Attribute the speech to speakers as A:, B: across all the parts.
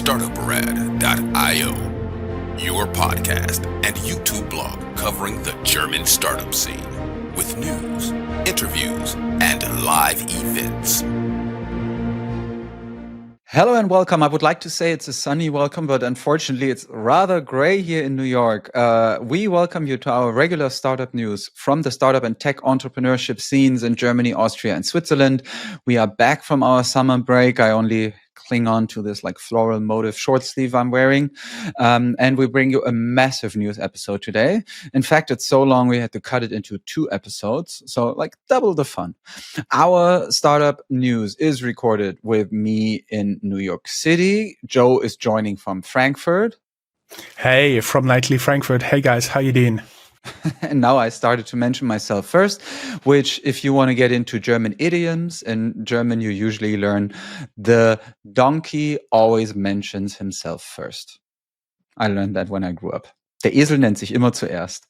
A: Startuprad.io, your podcast and YouTube blog covering the German startup scene with news, interviews, and live events.
B: Hello and welcome. I would like to say it's a sunny welcome, but unfortunately it's rather gray here in New York. We welcome you to our regular startup news from the startup and tech entrepreneurship scenes in Germany, Austria, and Switzerland. We are back from our summer break. I only cling on to this like floral motif short sleeve I'm wearing. And we bring you a massive news episode today. In fact, it's so long we had to cut it into 2 episodes. So like double the fun. Our startup news is recorded with me in New York City. Joe is joining from Frankfurt.
C: Hey, from Nightly Frankfurt. Hey guys, how you doing?
B: And now I started to mention myself first, which if you want to get into German idioms, in German you usually learn the donkey always mentions himself first. I learned that when I grew up. Der Esel nennt sich immer zuerst.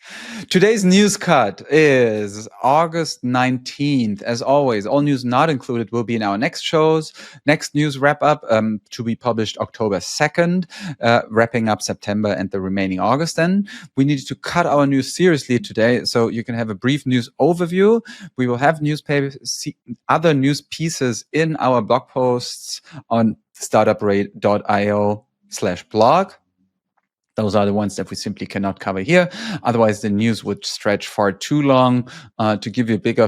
B: Today's news cut is August 19th. As always, all news not included will be in our next shows. Next news wrap-up to be published October 2nd, wrapping up September and the remaining August then. We needed to cut our news seriously today, so you can have a brief news overview. We will have other news pieces in our blog posts on Startuprad.io/blog. Those are the ones that we simply cannot cover here. Otherwise, the news would stretch far too long. To give you a bit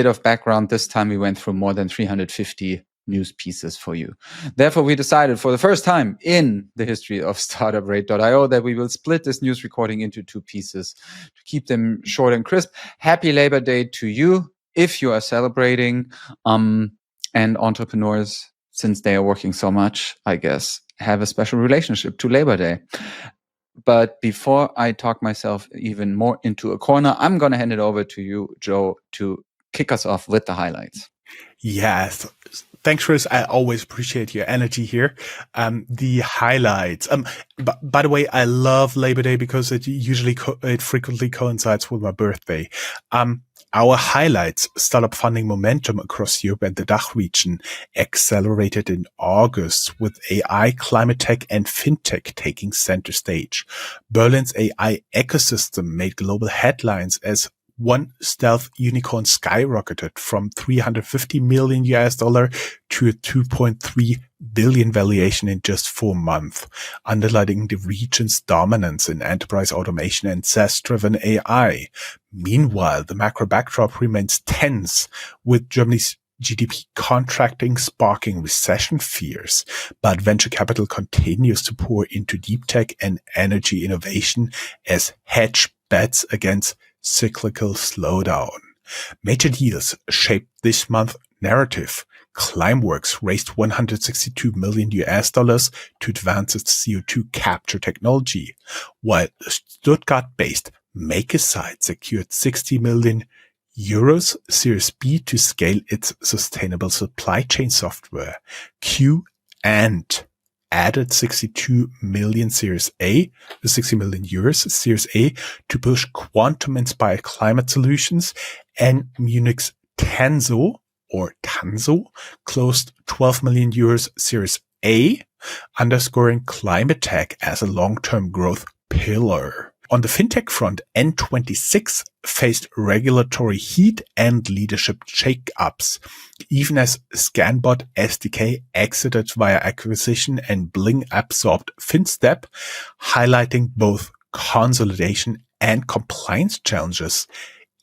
B: of background, this time we went through more than 350 news pieces for you. Therefore, we decided for the first time in the history of Startuprad.io that we will split this news recording into 2 pieces to keep them short and crisp. Happy Labor Day to you if you are celebrating. And entrepreneurs, since they are working so much, I guess, have a special relationship to Labor Day. But before I talk myself even more into a corner, I'm going to hand it over to you, Joe, to kick us off with the highlights.
C: Yes. Thanks, Chris. I always appreciate your energy here. The highlights. By the way, I love Labor Day because it frequently coincides with my birthday. Our highlights: startup funding momentum across Europe and the DACH region accelerated in August with AI, climate tech, and fintech taking center stage. Berlin's AI ecosystem made global headlines as one stealth unicorn skyrocketed from $350 million to a $2.3 billion valuation in just 4 months, underlining the region's dominance in enterprise automation and SaaS-driven AI. Meanwhile, the macro backdrop remains tense, with Germany's GDP contracting sparking recession fears, but venture capital continues to pour into deep tech and energy innovation as hedge bets against cyclical slowdown. Major deals shaped this month's narrative. Climeworks raised $162 million to advance its CO2 capture technology, while Stuttgart-based MakerSite secured 60 million euros Series B to scale its sustainable supply chain software. Q and added 62 million Series A, 60 million euros Series A to push quantum-inspired climate solutions, and Munich's Tanso closed 12 million euros Series A, underscoring climate tech as a long-term growth pillar. On the fintech front, N26 faced regulatory heat and leadership shakeups, even as Scanbot SDK exited via acquisition and Bling absorbed FinStep, highlighting both consolidation and compliance challenges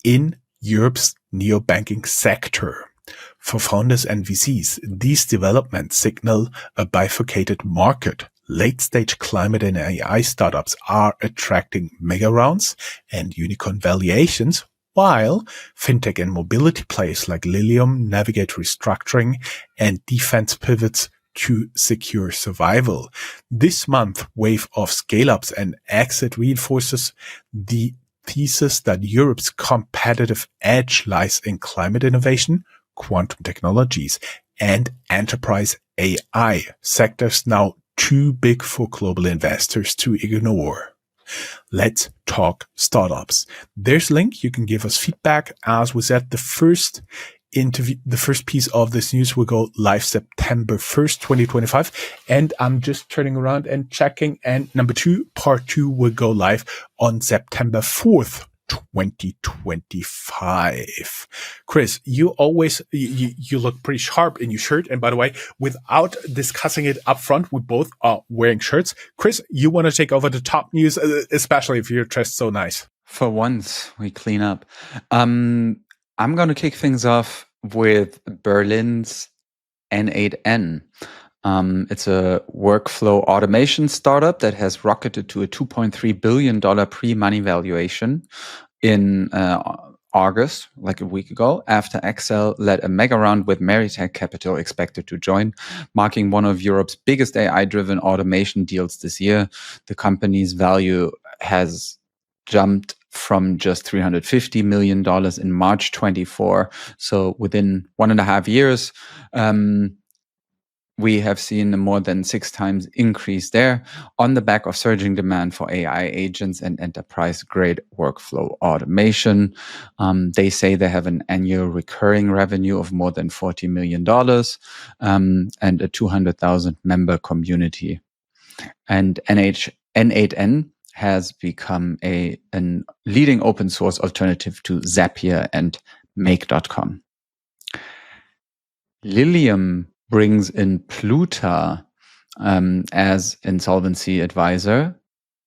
C: in Europe's neobanking sector. For founders and VCs, these developments signal a bifurcated market. Late-stage climate and AI startups are attracting mega rounds and unicorn valuations, while fintech and mobility players like Lilium navigate restructuring and defense pivots to secure survival. This month, wave of scale-ups and exit reinforces the thesis that Europe's competitive edge lies in climate innovation, quantum technologies, and enterprise AI, sectors now too big for global investors to ignore. Let's talk startups. There's a link. You can give us feedback. As we said, the first interview, the first piece of this news will go live September 1st, 2025. And I'm just turning around and checking. And number 2, part 2 will go live on September 4th, 2025. Chris, you always, you look pretty sharp in your shirt. And by the way, without discussing it up front, we both are wearing shirts. Chris, you want to take over the top news, especially if you're dressed so nice.
B: For once, we clean up. I'm going to kick things off with Berlin's N8N. It's a workflow automation startup that has rocketed to a $2.3 billion pre-money valuation in August, like a week ago, after Accel led a mega round with Meritech Capital expected to join, marking one of Europe's biggest AI-driven automation deals this year. The company's value has jumped from just $350 million in March 24. So within 1.5 years, we have seen a more than 6 times increase there on the back of surging demand for AI agents and enterprise-grade workflow automation. They say they have an annual recurring revenue of more than $40 million and a 200,000 member community. And N8N has become a leading open source alternative to Zapier and Make.com. Lilium brings in Pluta as insolvency advisor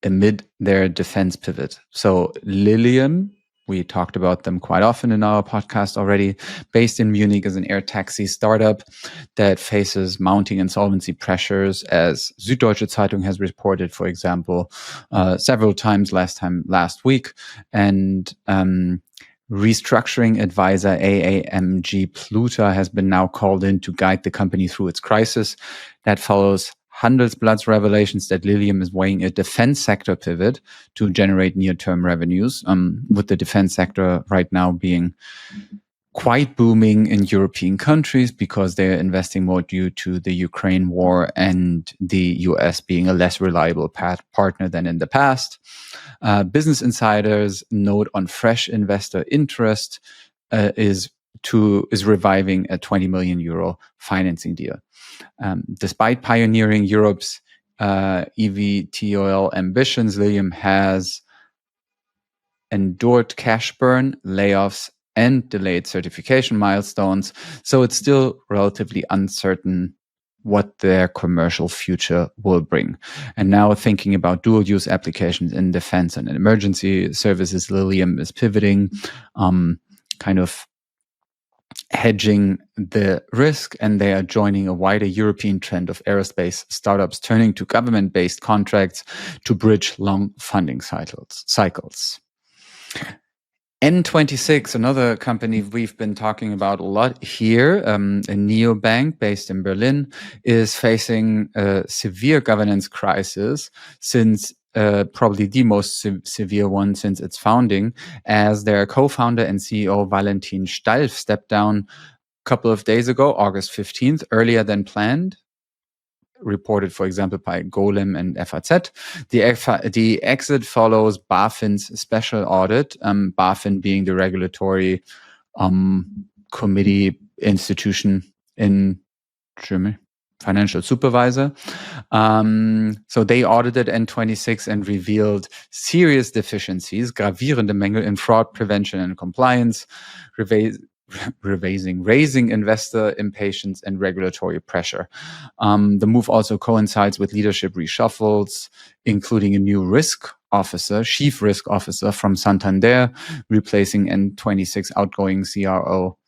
B: amid their defense pivot. So Lilium, we talked about them quite often in our podcast already, based in Munich, is an air taxi startup that faces mounting insolvency pressures, as Süddeutsche Zeitung has reported, for example, several times last week. And restructuring advisor AAMG Pluta has been now called in to guide the company through its crisis. That follows Handelsblatt's revelations that Lilium is weighing a defense sector pivot to generate near-term revenues, with the defense sector right now being quite booming in European countries because they're investing more due to the Ukraine war and the US being a less reliable partner than in the past. Business Insider's note on fresh investor interest is reviving a 20 million euro financing deal. Despite pioneering Europe's eVTOL ambitions, Lilium has endured cash burn, layoffs, and delayed certification milestones. So it's still relatively uncertain what their commercial future will bring. And now thinking about dual use applications in defense and emergency services, Lilium is pivoting, kind of hedging the risk, and they are joining a wider European trend of aerospace startups turning to government-based contracts to bridge long funding cycles. N26, another company we've been talking about a lot here, a neobank based in Berlin, is facing a severe governance crisis since probably the most severe one since its founding, as their co-founder and CEO Valentin Stalf stepped down a couple of days ago, August 15th, earlier than planned. Reported, for example, by Golem and FAZ. The exit follows BaFin's special audit, BaFin being the regulatory committee institution in Germany, financial supervisor. So they audited N26 and revealed serious deficiencies, gravierende Mängel in fraud prevention and compliance, raising investor impatience and regulatory pressure. The move also coincides with leadership reshuffles, including a new chief risk officer from Santander, replacing N26 outgoing CRO.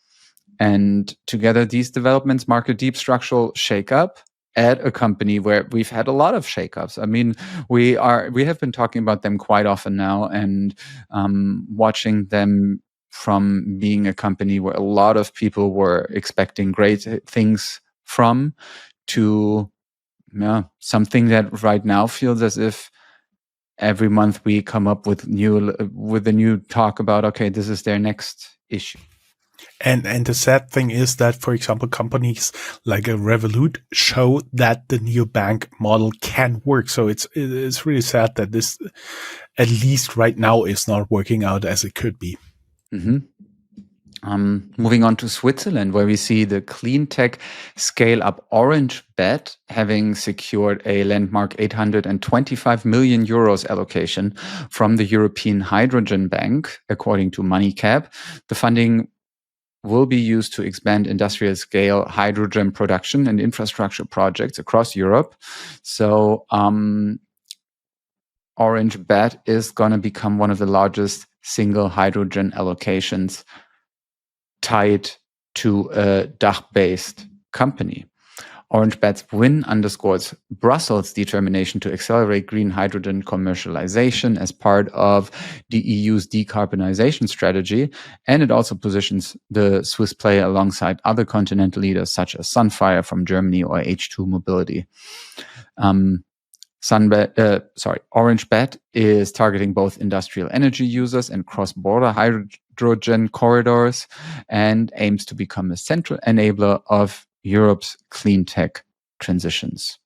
B: And together, these developments mark a deep structural shakeup at a company where we've had a lot of shakeups. I mean, we have been talking about them quite often now, and watching them from being a company where a lot of people were expecting great things from to something that right now feels as if every month we come up with a new talk about, okay, this is their next issue.
C: And the sad thing is that, for example, companies like a Revolut show that the neobank model can work. So it's really sad that this, at least right now, is not working out as it could be.
B: Mm-hmm. Moving on to Switzerland, where we see the clean tech scale-up OrangeBet having secured a landmark 825 million euros allocation from the European Hydrogen Bank, according to MoneyCap. The funding will be used to expand industrial-scale hydrogen production and infrastructure projects across Europe. So OrangeBet is going to become one of the largest single hydrogen allocations tied to a DACH-based company. OrangeBet's win underscores Brussels' determination to accelerate green hydrogen commercialization as part of the EU's decarbonization strategy, and it also positions the Swiss player alongside other continental leaders such as Sunfire from Germany or H2 Mobility. OrangeBet is targeting both industrial energy users and cross-border hydrogen corridors and aims to become a central enabler of Europe's clean tech transitions.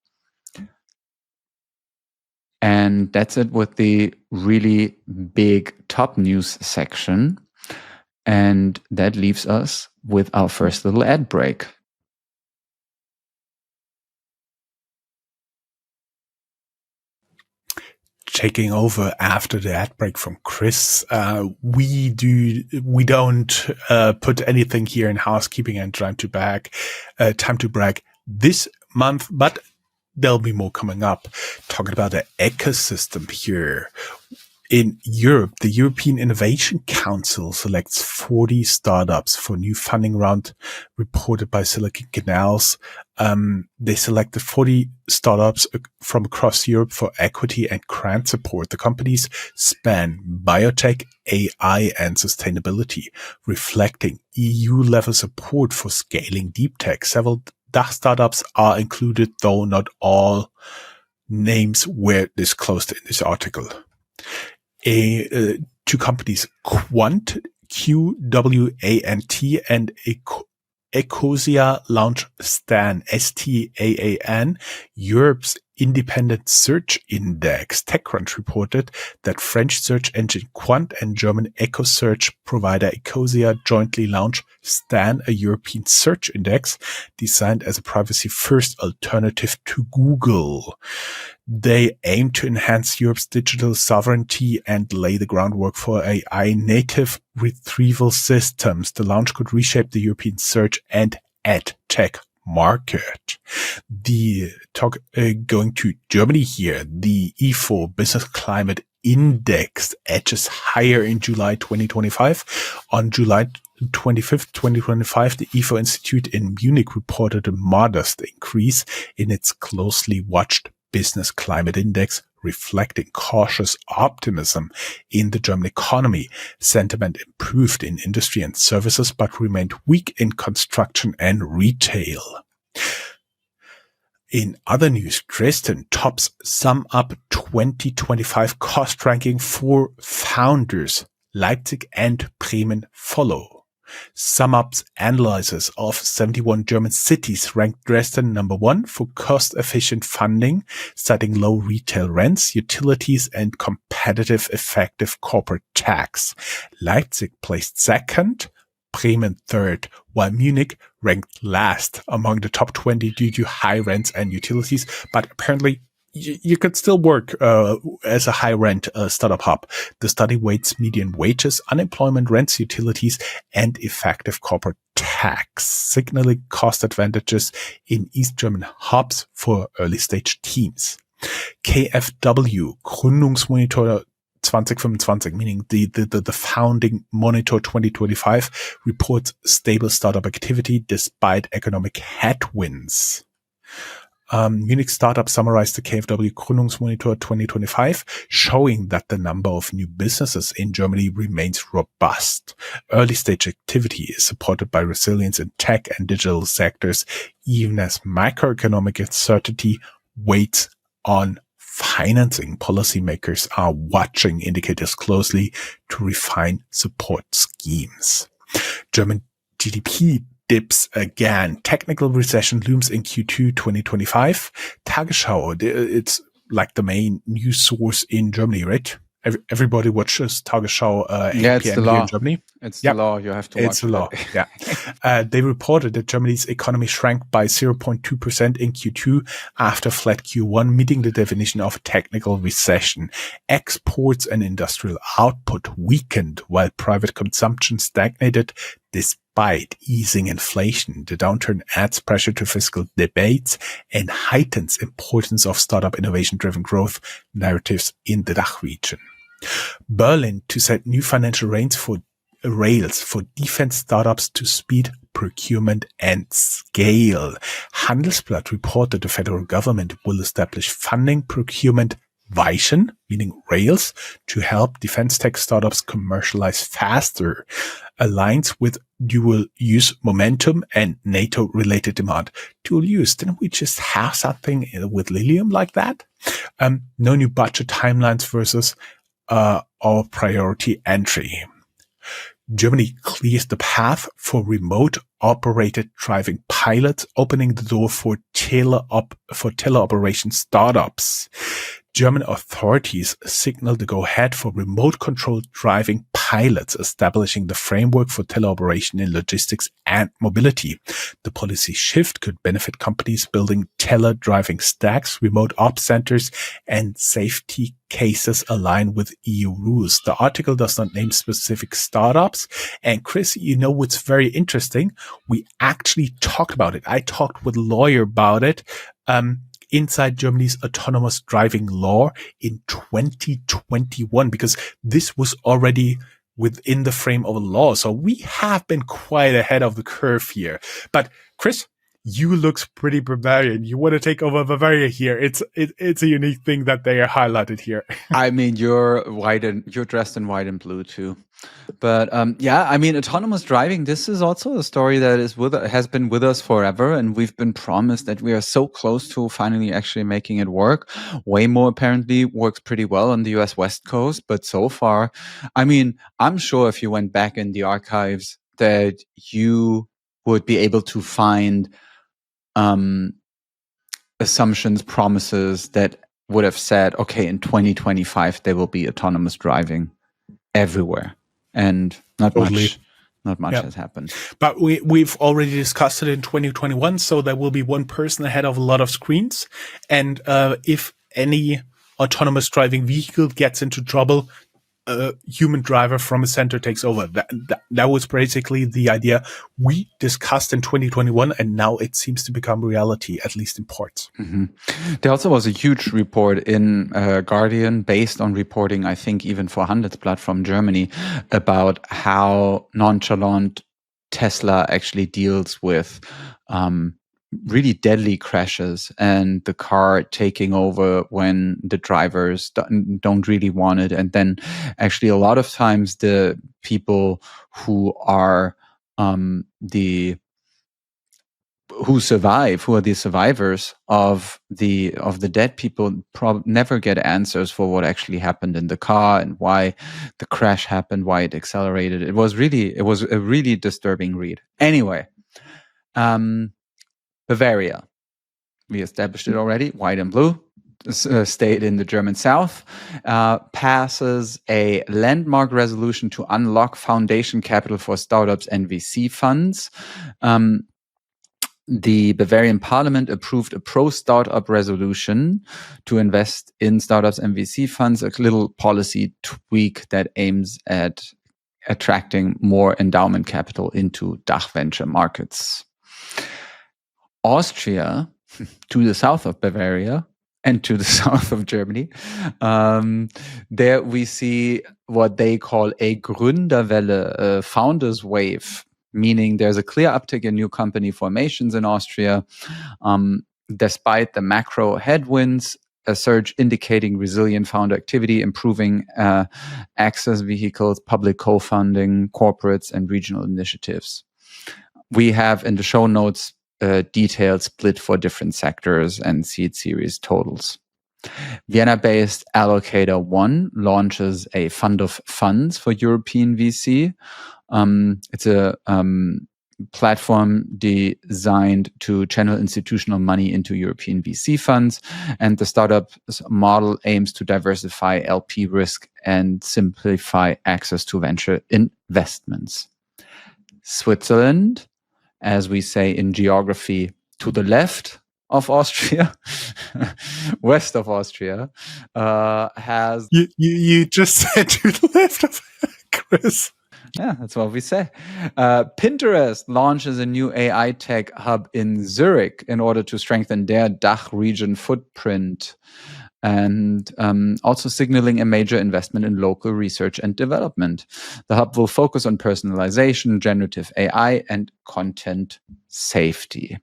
B: And that's it with the really big top news section. And that leaves us with our first little ad break.
C: Taking over after the ad break from Chris, we don't put anything here in housekeeping and time to brag this month, but there'll be more coming up. Talking about the ecosystem here. In Europe, the European Innovation Council selects 40 startups for new funding round reported by Silicon Canals. They selected 40 startups from across Europe for equity and grant support. The companies span biotech, AI, and sustainability, reflecting EU-level support for scaling deep tech. Several DACH startups are included, though not all names were disclosed in this article. Two companies, Quant, QWANT, and Ecosia launch STAN, STAAN, Europe's independent search index. TechCrunch reported that French search engine Quant and German eco-search provider Ecosia jointly launched STAN, a European search index designed as a privacy-first alternative to Google. They aim to enhance Europe's digital sovereignty and lay the groundwork for AI-native retrieval systems. The launch could reshape the European search and ad tech market. The talk going to Germany here. The Ifo Business Climate Index edges higher in July 2025. On July 25th, 2025, the Ifo Institute in Munich reported a modest increase in its closely watched Business Climate Index, reflecting cautious optimism in the German economy. Sentiment improved in industry and services, but remained weak in construction and retail. In other news, Dresden tops SumUp 2025 cost ranking for founders. Leipzig and Bremen follow. SumUp's analysis of 71 German cities ranked Dresden number 1 for cost-efficient funding, citing low retail rents, utilities, and competitive, effective corporate tax. Leipzig placed second, Bremen third, while Munich ranked last among the top 20 due to high rents and utilities, but apparently you could still work as a high-rent startup hub. The study weights median wages, unemployment, rents, utilities, and effective corporate tax, signaling cost advantages in East German hubs for early-stage teams. KfW, Gründungsmonitor 2025, meaning the founding monitor 2025, reports stable startup activity despite economic headwinds. Munich Startup summarized the KfW Gründungsmonitor 2025, showing that the number of new businesses in Germany remains robust. Early stage activity is supported by resilience in tech and digital sectors, even as macroeconomic uncertainty weighs on financing. Policymakers are watching indicators closely to refine support schemes. German GDP dips again. Technical recession looms in Q2 2025. Tagesschau, it's like the main news source in Germany, right? everybody watches Tagesschau 8
B: Yeah, it's
C: p.m.
B: the
C: here in
B: law.
C: Germany.
B: It's the law. You have to watch
C: It's the law.
B: that.
C: Yeah. They reported that Germany's economy shrank by 0.2% in Q2 after flat Q1, meeting the definition of a technical recession. Exports and industrial output weakened while private consumption stagnated despite easing inflation. The downturn adds pressure to fiscal debates and heightens importance of startup innovation-driven growth narratives in the DACH region. Berlin to set new financial rails for defense startups to speed procurement and scale. Handelsblatt reported the federal government will establish funding procurement Weichen, meaning rails, to help defense tech startups commercialize faster. Aligns with dual use momentum and NATO related demand. Dual use, didn't we just have something with Lilium like that? No new budget timelines versus our priority entry. Germany clears the path for remote operated driving pilots, opening the door for teleoperation startups. German authorities signaled the go-ahead for remote-controlled driving pilots, establishing the framework for teleoperation in logistics and mobility. The policy shift could benefit companies building tele-driving stacks, remote ops centers, and safety cases aligned with EU rules. The article does not name specific startups. And Chris, you know what's very interesting? We actually talked about it. I talked with a lawyer about it. Inside Germany's autonomous driving law in 2021, because this was already within the frame of a law. So we have been quite ahead of the curve here. But Chris, you looks pretty Bavarian. You want to take over Bavaria here. It's a unique thing that they are highlighted here.
B: I mean, you're dressed in white and blue too. But yeah, I mean, autonomous driving, this is also a story that has been with us forever. And we've been promised that we are so close to finally actually making it work. Waymo apparently works pretty well on the US West Coast. But so far, I mean, I'm sure if you went back in the archives that you would be able to find assumptions, promises that would have said, okay, in 2025, there will be autonomous driving everywhere. And not much has happened.
C: But we've already discussed it in 2021. So there will be one person ahead of a lot of screens. And if any autonomous driving vehicle gets into trouble, a human driver from a center takes over. That was basically the idea we discussed in 2021, and now it seems to become reality, at least in parts.
B: Mm-hmm. There also was a huge report in Guardian based on reporting, I think, even for Handelsblatt from Germany, about how nonchalant Tesla actually deals with really deadly crashes and the car taking over when the drivers don't really want it. And then actually a lot of times the people who are the survivors of the dead people never get answers for what actually happened in the car and why the crash happened, why it accelerated. It was a really disturbing read. Anyway, Bavaria, we established it already, white and blue, state in the German South, passes a landmark resolution to unlock foundation capital for startups and VC funds. The Bavarian parliament approved a pro-startup resolution to invest in startups and VC funds, a little policy tweak that aims at attracting more endowment capital into DACH venture markets. Austria, to the south of Bavaria and to the south of Germany, there we see what they call a Gründerwelle, a founders wave, meaning there's a clear uptick in new company formations in Austria. Despite the macro headwinds, a surge indicating resilient founder activity, improving access vehicles, public co-funding, corporates, and regional initiatives. We have in the show notes detailed split for different sectors and seed series totals. Vienna-based Allocator 1 launches a fund of funds for European VC. It's a platform designed to channel institutional money into European VC funds. And the startup model aims to diversify LP risk and simplify access to venture investments. Switzerland, as we say in geography, to the left of Austria, west of Austria, has...
C: You just said to the left of Chris.
B: Yeah, that's what we say. Pinterest launches a new AI tech hub in Zurich in order to strengthen their DACH region footprint, and also signaling a major investment in local research and development. The hub will focus on personalization, generative AI, and content safety.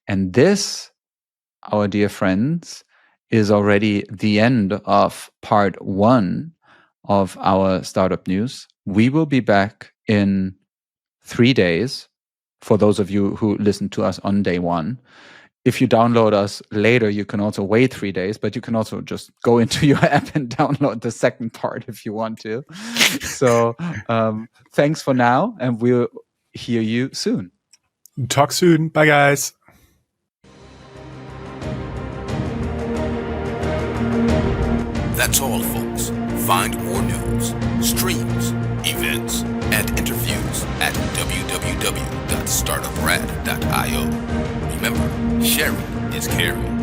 B: And this, our dear friends, is already the end of part 1 of our startup news. We will be back in 3 days for those of you who listen to us on day 1. If you download us later, you can also wait 3 days, but you can also just go into your app and download the second part if you want to. So thanks for now, and we'll hear you soon.
C: Talk soon. Bye, guys.
A: That's all, folks. Find more news, streams, events, and interviews at www.startuprad.io. Remember, sharing is caring.